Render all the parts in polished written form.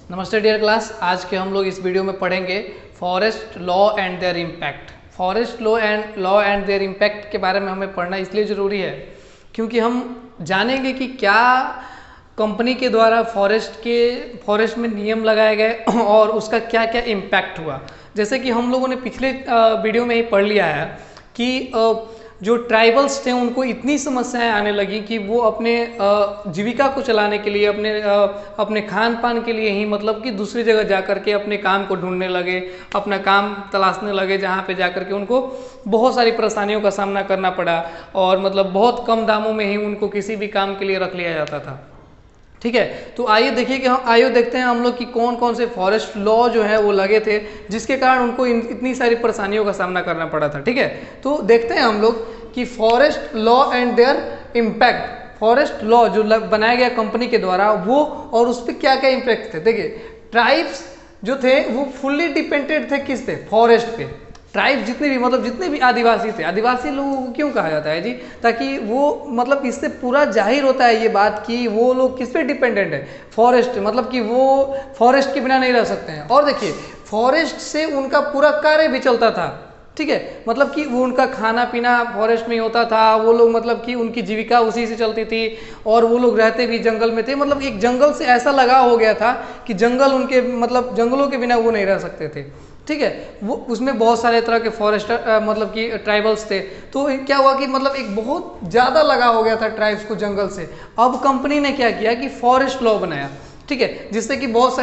नमस्ते dear class. आज के हम लोग इस वीडियो में पढ़ेंगे forest law and there impact. Forest law and there impact के बारे में हमें पढ़ना इसलिए ज़रूरी है क्योंकि हम जानेंगे कि क्या कंपनी के द्वारा फॉरेस्ट में नियम लगाए गए और उसका क्या क्या इम्पैक्ट हुआ। जैसे कि हम लोगों ने पिछले वीडियो में ही पढ़ लिया है कि जो ट्राइबल्स थे उनको इतनी समस्याएं आने लगी कि वो अपने जीविका को चलाने के लिए अपने खान पान के लिए ही मतलब कि दूसरी जगह जा कर के अपने काम को ढूंढने लगे, अपना काम तलाशने लगे, जहाँ पे जा कर के उनको बहुत सारी परेशानियों का सामना करना पड़ा और मतलब बहुत कम दामों में ही उनको किसी भी काम के लिए रख लिया जाता था। ठीक है, तो आइए देखिए कि आइए देखते हैं हम लोग कि कौन कौन से फॉरेस्ट लॉ जो है वो लगे थे जिसके कारण उनको इतनी सारी परेशानियों का सामना करना पड़ा था। ठीक है, तो देखते हैं हम लोग कि forest law and there impact. Forest law जो बनाया गया कंपनी के द्वारा वो और उस पर क्या क्या इम्पैक्ट थे। देखिए, ट्राइब्स जो थे वो फुल्ली डिपेंडेंट थे किस पे? फॉरेस्ट पे। ट्राइब जितने भी आदिवासी थे, आदिवासी लोगों को क्यों कहा जाता है जी? ताकि वो मतलब इससे पूरा जाहिर होता है ये बात कि वो लोग किस पे डिपेंडेंट है? फॉरेस्ट, मतलब कि वो फॉरेस्ट के बिना नहीं रह सकते हैं। और देखिए, फॉरेस्ट से उनका पूरा कार्य भी चलता था। ठीक है, मतलब कि वो उनका खाना पीना फॉरेस्ट में ही होता था। वो लोग मतलब कि उनकी जीविका उसी से चलती थी और वो लोग रहते भी जंगल में थे। मतलब एक जंगल से ऐसा लगाव हो गया था कि जंगल उनके मतलब जंगलों के बिना वो नहीं रह सकते थे। ठीक है, वो उसमें बहुत सारे तरह के फॉरेस्टर मतलब कि ट्राइबल्स थे। तो क्या हुआ कि मतलब एक बहुत ज़्यादा लगाव हो गया था ट्राइब्स को जंगल से। अब कंपनी ने क्या किया कि फॉरेस्ट लॉ बनाया। ठीक है, जिससे कि बहुत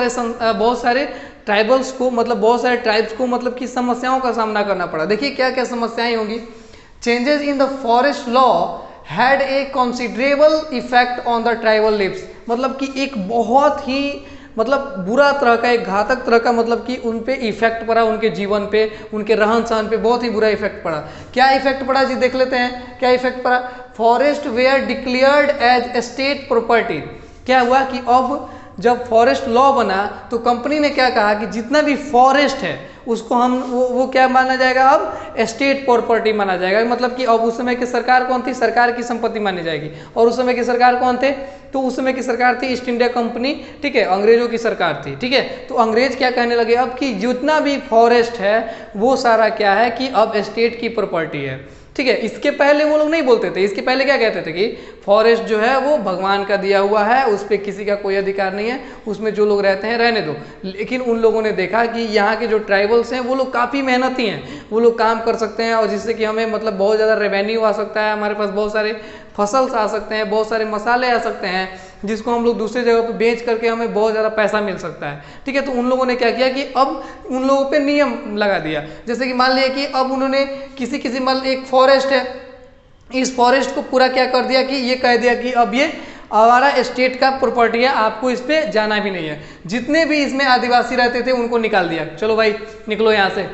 सारे ट्राइबल्स को मतलब बहुत सारे ट्राइब्स को मतलब कि समस्याओं का सामना करना पड़ा। देखिए क्या क्या समस्याएं होंगी। Changes in the forest law had a considerable effect on the tribal lives. मतलब कि एक बहुत ही मतलब बुरा तरह का, एक घातक तरह का मतलब कि उन पे इफेक्ट पड़ा, उनके जीवन पे, उनके रहन सहन पे बहुत ही बुरा इफेक्ट पड़ा। क्या इफेक्ट पड़ा जी? देख लेते हैं क्या इफेक्ट पड़ा। Forest were declared as state property. क्या हुआ कि अब जब फॉरेस्ट लॉ बना तो कंपनी ने क्या कहा कि जितना भी फॉरेस्ट है उसको हम वो क्या माना जाएगा? अब स्टेट प्रॉपर्टी माना जाएगा। मतलब कि अब उस समय की सरकार कौन थी? सरकार की संपत्ति मानी जाएगी। और उस समय की सरकार कौन थे? तो उस समय की सरकार थी ईस्ट इंडिया कंपनी। ठीक है, अंग्रेजों की सरकार थी। ठीक है, तो अंग्रेज क्या कहने लगे अब कि जितना भी फॉरेस्ट है वो सारा क्या है कि अब स्टेट की प्रॉपर्टी है। ठीक है, इसके पहले वो लोग नहीं बोलते थे। इसके पहले क्या कहते थे कि फॉरेस्ट जो है वो भगवान का दिया हुआ है, उस पर किसी का कोई अधिकार नहीं है, उसमें जो लोग रहते हैं रहने दो। लेकिन उन लोगों ने देखा कि यहाँ के जो ट्राइबल्स हैं वो लोग काफ़ी मेहनती हैं, वो लोग काम कर सकते हैं और जिससे कि हमें मतलब बहुत ज़्यादा रेवेन्यू आ सकता है, हमारे पास बहुत सारे फसल्स आ सकते हैं, बहुत सारे मसाले आ सकते हैं जिसको हम लोग दूसरी जगह पे बेच करके हमें बहुत ज़्यादा पैसा मिल सकता है। ठीक है, तो उन लोगों ने क्या किया कि अब उन लोगों पे नियम लगा दिया। जैसे कि मान लिया कि अब उन्होंने किसी मान एक फॉरेस्ट है, इस फॉरेस्ट को पूरा क्या कर दिया कि ये कह दिया कि अब ये हमारा स्टेट का प्रॉपर्टी है, आपको इस पे जाना भी नहीं है। जितने भी इसमें आदिवासी रहते थे उनको निकाल दिया, चलो भाई निकलो यहाँ से,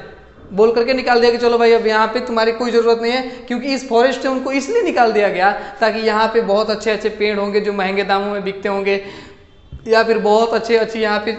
बोल करके निकाल दिया कि चलो भाई अब यहाँ पे तुम्हारी कोई ज़रूरत नहीं है। क्योंकि इस फॉरेस्ट से उनको इसलिए निकाल दिया गया ताकि यहाँ पे बहुत अच्छे अच्छे पेड़ होंगे जो महंगे दामों में बिकते होंगे, या फिर बहुत अच्छे यहाँ पे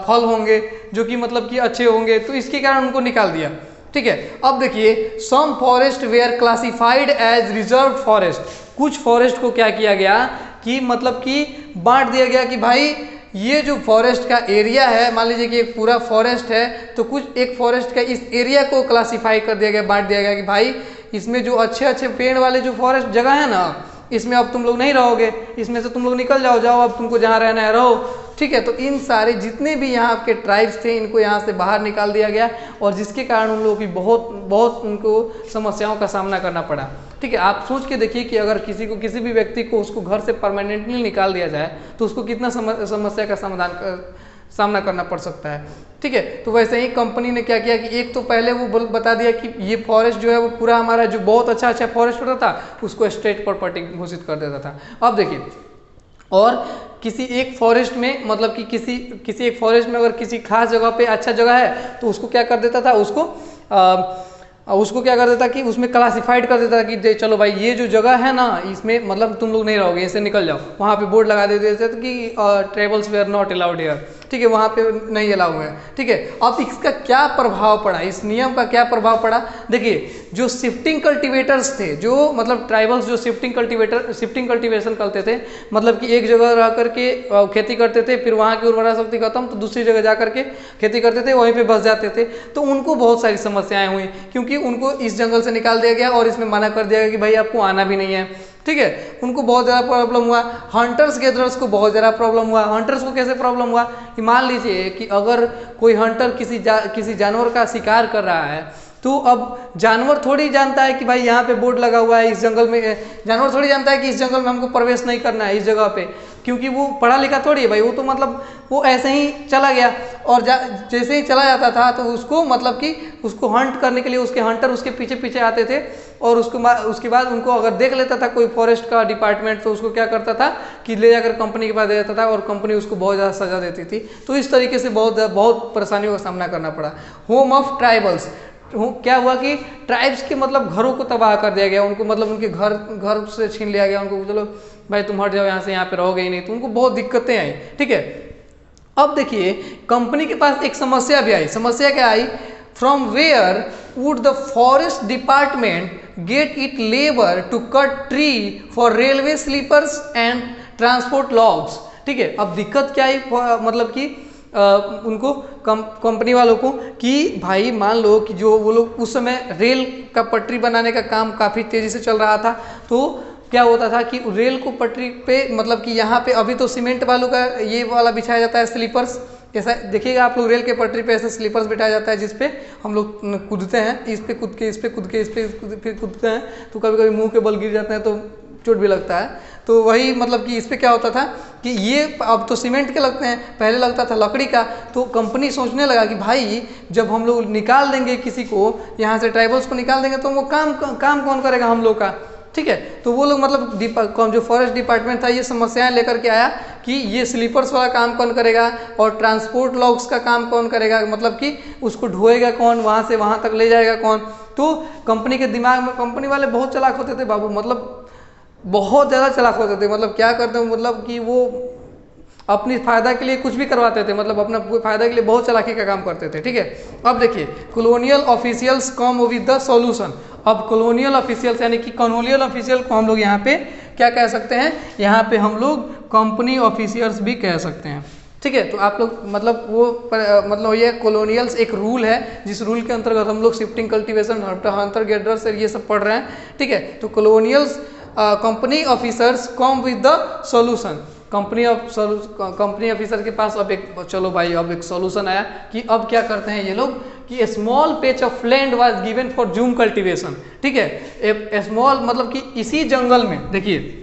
फल होंगे जो कि मतलब कि अच्छे होंगे, तो इसके कारण उनको निकाल दिया। ठीक है, अब देखिए, some forest were classified as reserve forest. कुछ फॉरेस्ट को क्या किया गया कि मतलब कि बांट दिया गया कि भाई ये जो फॉरेस्ट का एरिया है, मान लीजिए कि एक पूरा फॉरेस्ट है तो कुछ एक फॉरेस्ट का इस एरिया को क्लासिफाई कर दिया गया, बांट दिया गया कि भाई इसमें जो अच्छे अच्छे पेड़ वाले जो फॉरेस्ट जगह है ना, इसमें अब तुम लोग नहीं रहोगे, इसमें से तुम लोग निकल जाओ, अब तुमको जहाँ रहना है रहो। ठीक है, तो इन सारे जितने भी यहाँ के ट्राइब्स थे इनको यहाँ से बाहर निकाल दिया गया और जिसके कारण उन लोगों की बहुत उनको समस्याओं का सामना करना पड़ा। ठीक है, आप सोच के देखिए कि अगर किसी भी व्यक्ति को उसको घर से परमानेंटली निकाल दिया जाए तो उसको कितना समस्या का सामना करना पड़ सकता है। ठीक है, तो वैसे ही कंपनी ने क्या किया कि एक तो पहले वो बता दिया कि ये फॉरेस्ट जो है वो पूरा हमारा जो बहुत अच्छा फॉरेस्ट होता था उसको स्टेट प्रॉपर्टी घोषित कर देता था। अब देखिए, और किसी एक फॉरेस्ट में मतलब कि किसी एक फॉरेस्ट में अगर किसी खास जगह पे अच्छा जगह है तो उसको क्या कर देता था, उसको क्या कर देता कि उसमें क्लासिफाइड कर देता कि चलो भाई ये जो जगह है ना इसमें मतलब तुम लोग नहीं रहोगे, इससे निकल जाओ। वहाँ पे बोर्ड लगा देते थे कि travels were not allowed here. ठीक है, वहाँ पे नहीं अलाउ है। ठीक है, अब इसका क्या प्रभाव पड़ा, इस नियम का क्या प्रभाव पड़ा? देखिए, जो शिफ्टिंग कल्टीवेटर्स थे, जो मतलब ट्राइबल्स जो शिफ्टिंग कल्टीवेशन करते थे, मतलब कि एक जगह रह करके खेती करते थे, फिर वहाँ की उर्वरा शक्ति खत्म तो दूसरी जगह जा करके खेती करते थे, वहीं पे बस जाते थे, तो उनको बहुत सारी समस्याएं हुई, क्योंकि उनको इस जंगल से निकाल दिया गया और इसमें मना कर दिया गया कि भाई आपको आना भी नहीं है। ठीक है, उनको बहुत ज़्यादा प्रॉब्लम हुआ। हंटर्स गैदरर्स को बहुत ज़्यादा प्रॉब्लम हुआ। हंटर्स को कैसे प्रॉब्लम हुआ कि मान लीजिए कि अगर कोई हंटर किसी जानवर का शिकार कर रहा है, तो अब जानवर थोड़ी जानता है कि भाई यहाँ पे बोर्ड लगा हुआ है, इस जंगल में जानवर थोड़ी जानता है कि इस जंगल में हमको प्रवेश नहीं करना है इस जगह पे, क्योंकि वो पढ़ा लिखा थोड़ी है भाई, वो तो मतलब वो ऐसे ही चला गया और जैसे ही चला जाता था तो उसको मतलब कि उसको हंट करने के लिए उसके हंटर उसके पीछे पीछे आते थे, और उसके बाद उनको अगर देख लेता था कोई फॉरेस्ट का डिपार्टमेंट तो उसको क्या करता था कि ले जाकर कंपनी के पास दे देता था, और कंपनी उसको बहुत ज़्यादा सजा देती थी। तो इस तरीके से बहुत परेशानियों का सामना करना पड़ा। होम ऑफ ट्राइबल्स, क्या हुआ कि ट्राइब्स के मतलब घरों को तबाह कर दिया गया, उनको मतलब उनके घर से छीन लिया गया, उनको चलो भाई तुम हट जाओ यहाँ से, यहाँ पे रहोगे ही नहीं, तो उनको बहुत दिक्कतें आई। ठीक है, अब देखिए कंपनी के पास एक समस्या भी आई। समस्या क्या आई? From where would the forest department get it labour to cut tree for railway sleepers and transport logs. ठीक है, अब दिक्कत क्या आई मतलब कि उनको कंपनी वालों को कि भाई मान लो कि जो वो लोग उस समय रेल का पटरी बनाने का काम काफ़ी तेज़ी से चल रहा था, तो क्या होता था कि रेल को पटरी पे मतलब कि यहाँ पे अभी तो सीमेंट वालों का ये वाला बिछाया जाता है स्लीपर्स, ऐसा देखिएगा आप लोग रेल के पटरी पे ऐसे स्लीपर्स बिठाया जाता है जिसपे हम लोग कूदते हैं, इस पे कूद के इस पे कूद के इस पे फिर कूदते हैं, तो कभी कभी मुंह के बल गिर जाते हैं तो चोट भी लगता है। तो वही मतलब कि इस पे क्या होता था कि ये अब तो सीमेंट के लगते हैं, पहले लगता था लकड़ी का। तो कंपनी सोचने लगा कि भाई जब हम लोग निकाल देंगे किसी को यहाँ से, ट्राइबल्स को निकाल देंगे, तो वो काम कौन करेगा हम लोग का? ठीक है, तो वो लोग मतलब जो फॉरेस्ट डिपार्टमेंट था ये समस्याएं लेकर के आया कि ये स्लीपर्स वाला काम कौन करेगा और ट्रांसपोर्ट लॉग्स का काम कौन करेगा, मतलब कि उसको ढोएगा कौन, वहाँ से वहाँ तक ले जाएगा कौन। तो कंपनी के दिमाग में, कंपनी वाले बहुत चालाक होते थे बाबू, मतलब बहुत ज़्यादा चालाक होते थे। मतलब क्या करते हैं, मतलब कि वो अपनी फायदा के लिए कुछ भी करवाते थे, मतलब अपना फायदा के लिए बहुत चालाकी का काम करते थे। ठीक है, अब देखिए colonial officials come with the solution. अब कॉलोनियल ऑफिशियल्स यानी कि कॉलोनियल ऑफिशियल को हम लोग यहाँ पे क्या कह सकते हैं, यहाँ पे हम लोग कंपनी ऑफिशियल्स भी कह सकते हैं। ठीक है, तो आप लोग मतलब वो मतलब ये कॉलोनियल्स एक रूल है जिस रूल के अंतर्गत हम लोग शिफ्टिंग कल्टीवेशन, हंटर गैदरर्स ये सब पढ़ रहे हैं। ठीक है, तो colonials company officers come with the solution. Company officer के पास अब एक, चलो भाई अब एक सॉल्यूशन आया कि अब क्या करते हैं ये लोग कि small patch of land was given for zoom cultivation. ठीक है, ए स्मॉल मतलब कि इसी जंगल में, देखिए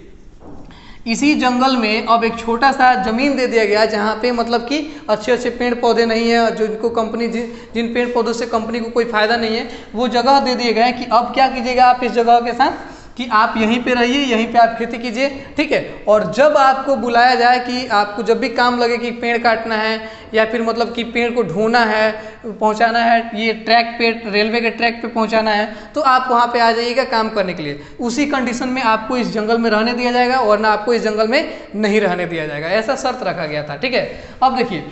इसी जंगल में अब एक छोटा सा जमीन दे दिया गया जहाँ पे मतलब कि अच्छे पेड़ पौधे नहीं है, जिनको कंपनी जिन पेड़ पौधों से कंपनी को कोई फायदा नहीं है, वो जगह दे दिए गए कि अब क्या कीजिएगा आप इस जगह के साथ कि आप यहीं पे रहिए, यहीं पे आप खेती कीजिए। ठीक है, और जब आपको बुलाया जाए कि आपको जब भी काम लगे कि पेड़ काटना है या फिर मतलब कि पेड़ को ढोना है, पहुंचाना है, ये ट्रैक पे रेलवे के ट्रैक पे पहुंचाना है, तो आप वहां पे आ जाइएगा काम करने के लिए। उसी कंडीशन में आपको इस जंगल में रहने दिया जाएगा, वरना आपको इस जंगल में नहीं रहने दिया जाएगा, ऐसा शर्त रखा गया था। ठीक है, अब देखिए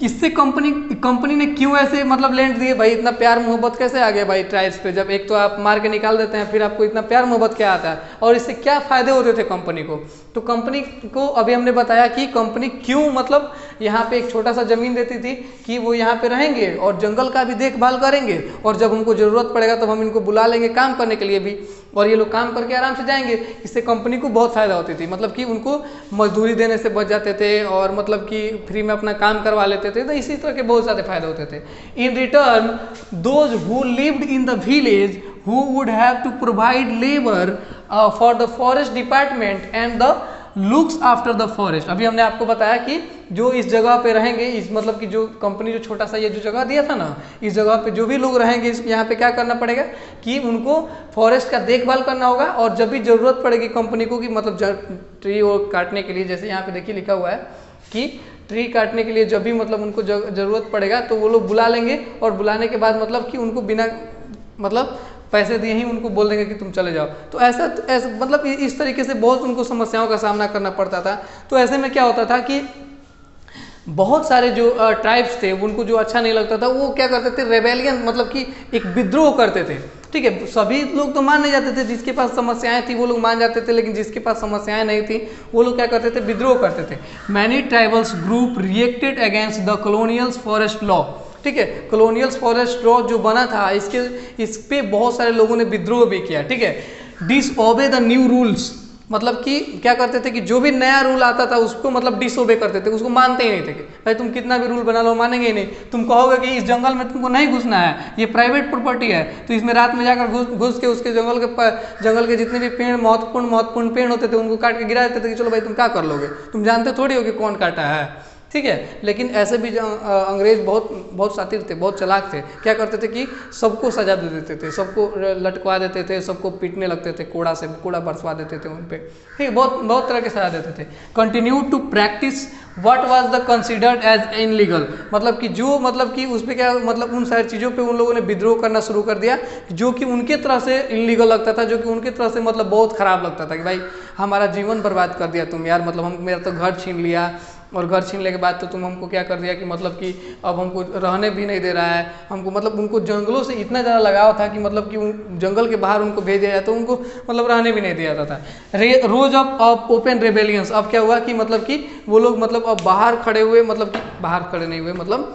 किससे कंपनी ने क्यों ऐसे मतलब लैंड दिए भाई, इतना प्यार मोहब्बत कैसे आ गया भाई ट्राइब्स पे, जब एक तो आप मार के निकाल देते हैं फिर आपको इतना प्यार मोहब्बत क्या आता है, और इससे क्या फायदे होते थे कंपनी को। तो कंपनी को अभी हमने बताया कि कंपनी क्यों मतलब यहाँ पे एक छोटा सा जमीन देती थी कि वो यहाँ पे रहेंगे और जंगल का भी देखभाल करेंगे, और जब हमको जरूरत पड़ेगा तब हम इनको बुला लेंगे काम करने के लिए भी, और ये लोग काम करके आराम से जाएंगे। इससे कंपनी को बहुत फायदा होती थी, मतलब कि उनको मजदूरी देने से बच जाते थे और मतलब कि फ्री में अपना काम करवा लेते थे। तो इसी तरह के बहुत सारे फायदे होते थे। In return those who lived in the village who would have to provide labour for the forest department and the looks after the forest. अभी हमने आपको बताया कि जो इस जगह पे रहेंगे, इस मतलब कि जो कंपनी जो छोटा सा ये जो जगह दिया था ना, इस जगह पे जो भी लोग रहेंगे यहाँ पे क्या करना पड़ेगा कि उनको फॉरेस्ट का देखभाल करना होगा, और जब भी जरूरत पड़ेगी कंपनी को कि मतलब ट्री काटने के लिए, जैसे यहाँ पे देखिए लिखा हुआ है कि ट्री काटने के लिए जब भी मतलब उनको जरूरत पड़ेगा तो वो लोग बुला लेंगे, और बुलाने के बाद मतलब कि उनको बिना मतलब पैसे दिए ही उनको बोल देंगे कि तुम चले जाओ। तो ऐसा मतलब इस तरीके से बहुत उनको समस्याओं का सामना करना पड़ता था। तो ऐसे में क्या होता था कि बहुत सारे जो ट्राइब्स थे उनको जो अच्छा नहीं लगता था वो क्या करते थे, रेबेलियन मतलब कि एक विद्रोह करते थे। ठीक है, सभी लोग तो मान नहीं जाते थे, जिसके पास समस्याएं थी वो लोग मान जाते थे, लेकिन जिसके पास समस्याएं नहीं थी वो लोग क्या करते थे, विद्रोह करते थे। Many tribals group reacted against the colonials forest law. ठीक है, कॉलोनियल्स फॉरेस्ट लॉ जो बना था इस पे बहुत सारे लोगों ने विद्रोह भी किया। ठीक है, डिसओबे द न्यू रूल्स, मतलब कि क्या करते थे कि जो भी नया रूल आता था उसको मतलब डिसओबे करते थे, उसको मानते ही नहीं थे कि भाई तुम कितना भी रूल बना लो मानेंगे ही नहीं। तुम कहोगे कि इस जंगल में तुमको नहीं घुसना है, ये प्राइवेट प्रॉपर्टी है, तो इसमें रात में जाकर घुस के उसके जंगल के जितने भी पेड़ महत्वपूर्ण पेड़ होते थे उनको काट के गिरा देते थे कि चलो भाई तुम क्या कर लोगे, तुम जानते थोड़ी हो कि कौन काटा है। ठीक है, लेकिन ऐसे भी अंग्रेज बहुत शातिर थे, बहुत चालाक थे। क्या करते थे कि सबको सजा दे देते थे, सबको लटकवा देते थे, सबको पीटने लगते थे, कूड़ा बरसवा देते थे उन पे। ठीक है, बहुत तरह के सजा देते थे। Continue to practise what was the considered as illegal, मतलब कि जो मतलब कि उस पर क्या मतलब उन सारी चीज़ों पे उन लोगों ने विद्रोह करना शुरू कर दिया जो कि उनके तरह से इनलीगल लगता था, जो कि उनके तरह से मतलब बहुत खराब लगता था कि भाई हमारा जीवन बर्बाद कर दिया तुम यार, मतलब हम मेरा तो घर छीन लिया, और घर छीनने के बाद तो तुम हमको क्या कर दिया कि मतलब कि अब हमको रहने भी नहीं दे रहा है हमको, मतलब उनको जंगलों से इतना ज़्यादा लगाव था कि मतलब कि जंगल के बाहर उनको भेज दिया तो उनको मतलब रहने भी नहीं दिया जाता था। रोज ऑफ ओपन रेबेलियंस, अब क्या हुआ कि मतलब कि वो लोग मतलब अब बाहर खड़े हुए, मतलब कि बाहर खड़े नहीं हुए, मतलब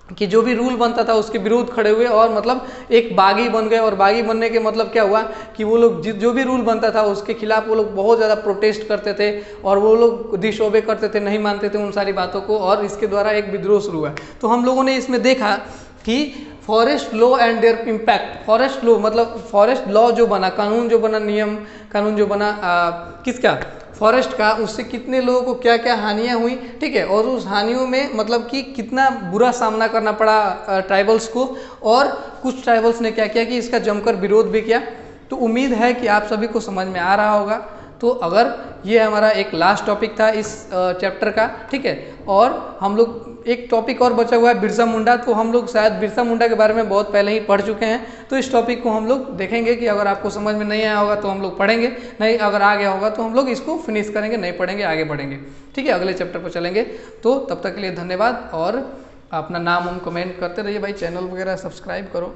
कि जो भी रूल बनता था उसके विरोध खड़े हुए और मतलब एक बागी बन गए। और बागी बनने के मतलब क्या हुआ कि वो लोग जो भी रूल बनता था उसके खिलाफ वो लोग बहुत ज़्यादा प्रोटेस्ट करते थे और वो लोग डिसओबे करते थे, नहीं मानते थे उन सारी बातों को, और इसके द्वारा एक विद्रोह शुरू हुआ। तो हम लोगों ने इसमें देखा कि forest law and there impact. Forest law मतलब फॉरेस्ट लॉ जो बना, कानून जो बना, नियम कानून जो बना किसका, फॉरेस्ट का, उससे कितने लोगों को क्या क्या हानियां हुई। ठीक है, और उस हानियों में मतलब कि कितना बुरा सामना करना पड़ा ट्राइबल्स को, और कुछ ट्राइबल्स ने क्या किया कि इसका जमकर विरोध भी किया। तो उम्मीद है कि आप सभी को समझ में आ रहा होगा। तो अगर ये हमारा एक लास्ट टॉपिक था इस चैप्टर का। ठीक है, और हम लोग एक टॉपिक और बचा हुआ है बिरसा मुंडा, तो हम लोग शायद बिरसा मुंडा के बारे में बहुत पहले ही पढ़ चुके हैं, तो इस टॉपिक को हम लोग देखेंगे कि अगर आपको समझ में नहीं आया होगा तो हम लोग पढ़ेंगे, नहीं अगर आ गया होगा तो हम लोग इसको फिनिश करेंगे, नहीं पढ़ेंगे आगे बढ़ेंगे। ठीक है, अगले चैप्टर पर चलेंगे। तो तब तक के लिए धन्यवाद, और अपना नाम हम कमेंट करते रहिए भाई, चैनल वगैरह सब्सक्राइब करो।